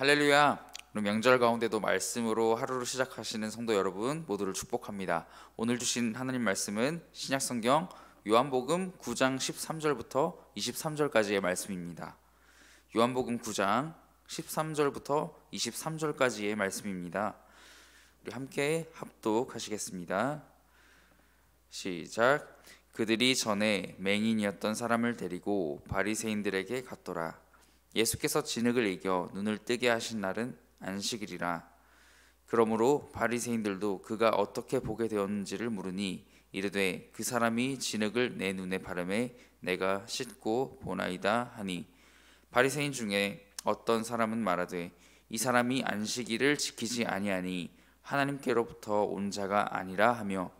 할렐루야. 오늘 명절 가운데도 말씀으로 하루를 시작하시는 성도 여러분 모두를 축복합니다. 오늘 주신 하나님 말씀은 신약성경 요한복음 9장 13절부터 23절까지의 말씀입니다. 요한복음 9장 13절부터 23절까지의 말씀입니다. 우리 함께 합독하시겠습니다. 시작. 그들이 전에 맹인이었던 사람을 데리고 바리새인들에게 갔더라. 예수께서 진흙을 이겨 눈을 뜨게 하신 날은 안식일이라. 그러므로 바리새인들도 그가 어떻게 보게 되었는지를 물으니 이르되 그 사람이 진흙을 내 눈에 바르매 내가 씻고 보나이다 하니, 바리새인 중에 어떤 사람은 말하되 이 사람이 안식일을 지키지 아니하니 하나님께로부터 온 자가 아니라 하며,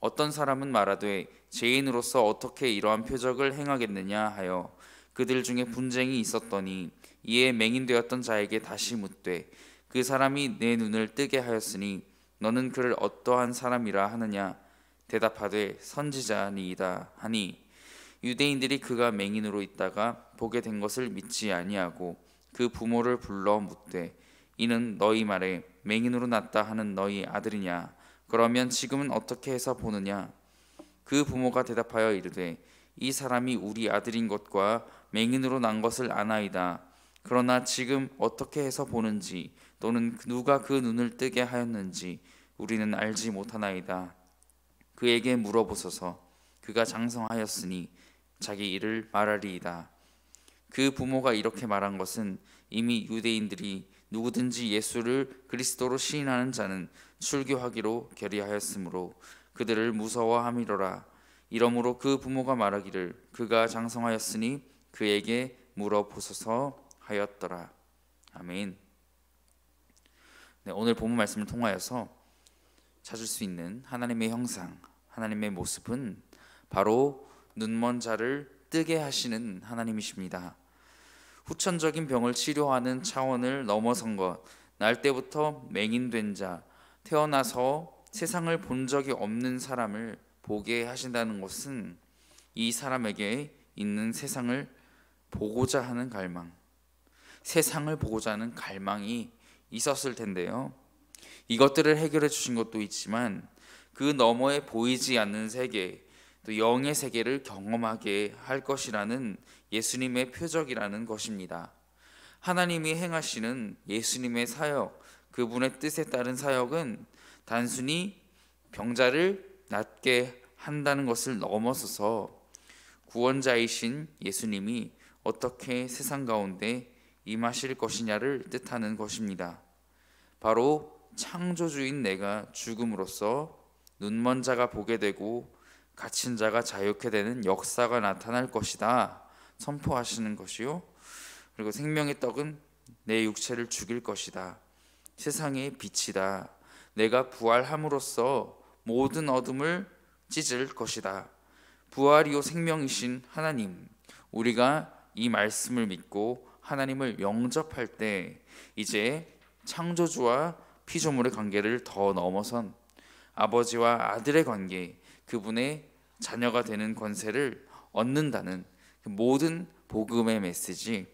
어떤 사람은 말하되 죄인으로서 어떻게 이러한 표적을 행하겠느냐 하여 그들 중에 분쟁이 있었더니, 이에 맹인되었던 자에게 다시 묻되 그 사람이 내 눈을 뜨게 하였으니 너는 그를 어떠한 사람이라 하느냐. 대답하되 선지자니이다 하니, 유대인들이 그가 맹인으로 있다가 보게 된 것을 믿지 아니하고 그 부모를 불러 묻되 이는 너희 말에 맹인으로 났다 하는 너희 아들이냐? 그러면 지금은 어떻게 해서 보느냐? 그 부모가 대답하여 이르되 이 사람이 우리 아들인 것과 맹인으로 난 것을 아나이다. 그러나 지금 어떻게 해서 보는지 또는 누가 그 눈을 뜨게 하였는지 우리는 알지 못하나이다. 그에게 물어보소서. 그가 장성하였으니 자기 일을 말하리이다. 그 부모가 이렇게 말한 것은 이미 유대인들이 누구든지 예수를 그리스도로 시인하는 자는 출교하기로 결의하였으므로 그들을 무서워함이로라. 이러므로 그 부모가 말하기를 그가 장성하였으니 그에게 물어보소서 하였더라. 아멘. 네, 오늘 본문 말씀을 통하여서 찾을 수 있는 하나님의 형상, 하나님의 모습은 바로 눈먼 자를 뜨게 하시는 하나님이십니다. 후천적인 병을 치료하는 차원을 넘어선 것, 날 때부터 맹인된 자, 태어나서 세상을 본 적이 없는 사람을 보게 하신다는 것은 이 사람에게 있는 세상을 보고자 하는 갈망, 세상을 보고자 하는 갈망이 있었을 텐데요. 이것들을 해결해 주신 것도 있지만 그 너머에 보이지 않는 세계, 또 영의 세계를 경험하게 할 것이라는 예수님의 표적이라는 것입니다. 하나님이 행하시는 예수님의 사역, 그분의 뜻에 따른 사역은 단순히 병자를 낫게 한다는 것을 넘어서서 구원자이신 예수님이 어떻게 세상 가운데 임하실 것이냐를 뜻하는 것입니다. 바로 창조주인 내가 죽음으로써 눈먼 자가 보게 되고 갇힌 자가 자유케 되는 역사가 나타날 것이다 선포하시는 것이요. 그리고 생명의 떡은 내 육체를 죽일 것이다. 세상의 빛이다. 내가 부활함으로써 모든 어둠을 찢을 것이다. 부활이요 생명이신 하나님, 우리가 이 말씀을 믿고 하나님을 영접할 때 이제 창조주와 피조물의 관계를 더 넘어선 아버지와 아들의 관계, 그분의 자녀가 되는 권세를 얻는다는 그 모든 복음의 메시지,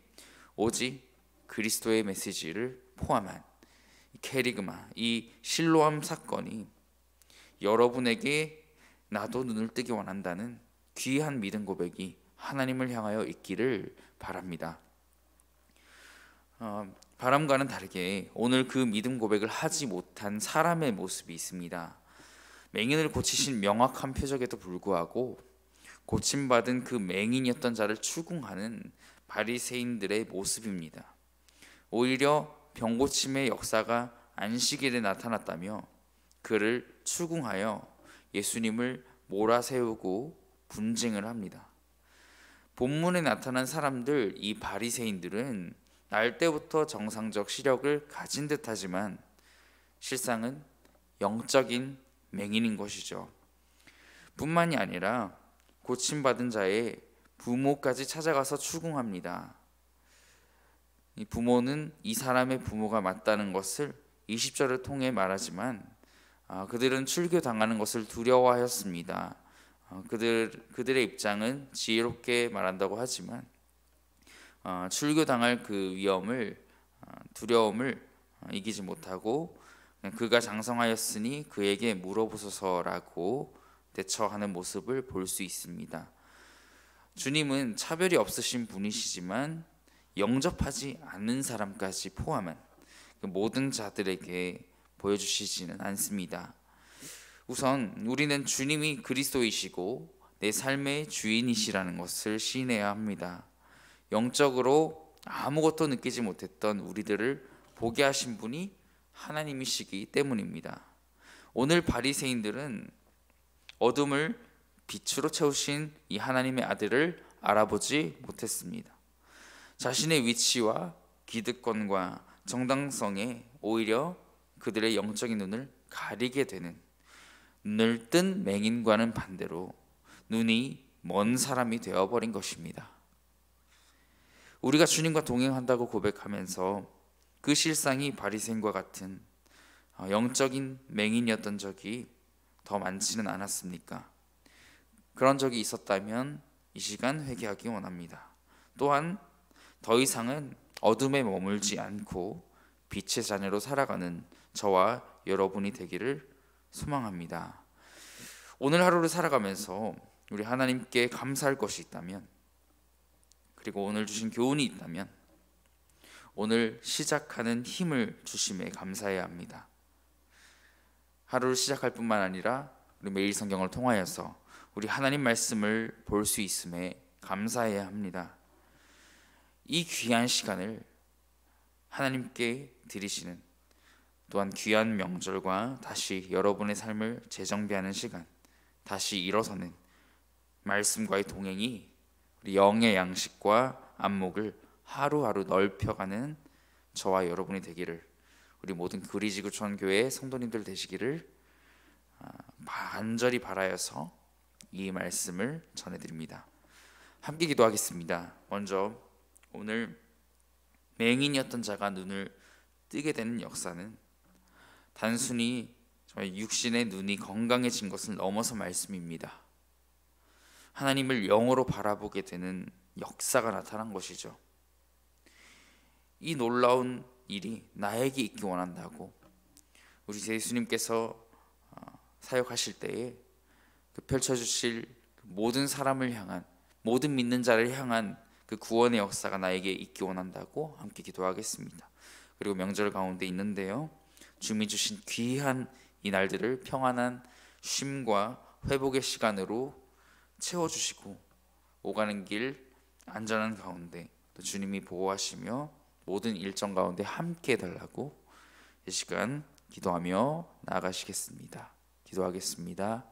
오직 그리스도의 메시지를 포함한 캐리그마, 이 실로암 사건이 여러분에게 나도 눈을 뜨기 원한다는 귀한 믿음 고백이 하나님을 향하여 있기를 바랍니다. 바람과는 다르게 오늘 그 믿음 고백을 하지 못한 사람의 모습이 있습니다. 맹인을 고치신 명확한 표적에도 불구하고 고침받은 그 맹인이었던 자를 추궁하는 바리새인들의 모습입니다. 오히려 병고침의 역사가 안식일에 나타났다며 그를 추궁하여 예수님을 몰아세우고 분쟁을 합니다. 본문에 나타난 사람들, 이 바리새인들은 날 때부터 정상적 시력을 가진 듯하지만 실상은 영적인 맹인인 것이죠. 뿐만이 아니라 고침받은 자의 부모까지 찾아가서 추궁합니다. 이 부모는 이 사람의 부모가 맞다는 것을 20절을 통해 말하지만 그들은 출교당하는 것을 두려워하였습니다. 그들의 입장은 지혜롭게 말한다고 하지만 출교당할 그 위험을 두려움을 이기지 못하고 그냥 그가 장성하였으니 그에게 물어보소서라고 대처하는 모습을 볼 수 있습니다. 주님은 차별이 없으신 분이시지만 영접하지 않는 사람까지 포함한 그 모든 자들에게 보여주시지는 않습니다. 우선 우리는 주님이 그리스도이시고 내 삶의 주인이시라는 것을 시인해야 합니다. 영적으로 아무것도 느끼지 못했던 우리들을 보게 하신 분이 하나님이시기 때문입니다. 오늘 바리새인들은 어둠을 빛으로 채우신 이 하나님의 아들을 알아보지 못했습니다. 자신의 위치와 기득권과 정당성에 오히려 그들의 영적인 눈을 가리게 되는, 눈을 뜬 맹인과는 반대로 눈이 먼 사람이 되어버린 것입니다. 우리가 주님과 동행한다고 고백하면서 그 실상이 바리새인과 같은 영적인 맹인이었던 적이 더 많지는 않았습니까? 그런 적이 있었다면 이 시간 회개하기 원합니다. 또한 더 이상은 어둠에 머물지 않고 빛의 자녀로 살아가는 저와 여러분이 되기를 소망합니다. 오늘 하루를 살아가면서 우리 하나님께 감사할 것이 있다면, 그리고 오늘 주신 교훈이 있다면 오늘 시작하는 힘을 주심에 감사해야 합니다. 하루를 시작할 뿐만 아니라 우리 매일 성경을 통하여서 우리 하나님 말씀을 볼 수 있음에 감사해야 합니다. 이 귀한 시간을 하나님께 드리시는, 또한 귀한 명절과 다시 여러분의 삶을 재정비하는 시간, 다시 일어서는 말씀과의 동행이 우리 영의 양식과 안목을 하루하루 넓혀가는 저와 여러분이 되기를, 우리 모든 그리지구촌 교회 성도님들 되시기를 간절히 바라여서 이 말씀을 전해드립니다. 함께 기도하겠습니다. 먼저 오늘 맹인이었던 자가 눈을 뜨게 되는 역사는 단순히 저의 육신의 눈이 건강해진 것을 넘어서 말씀입니다. 하나님을 영으로 바라보게 되는 역사가 나타난 것이죠. 이 놀라운 일이 나에게 있기 원한다고 우리 예수님께서 사역하실 때에 그 펼쳐주실 모든 사람을 향한, 모든 믿는 자를 향한 그 구원의 역사가 나에게 있기 원한다고 함께 기도하겠습니다. 그리고 명절 가운데 있는데요, 주님이 주신 귀한 이 날들을 평안한 쉼과 회복의 시간으로 채워주시고 오가는 길 안전한 가운데 또 주님이 보호하시며 모든 일정 가운데 함께 해달라고 이 시간 기도하며 나아가시겠습니다. 기도하겠습니다.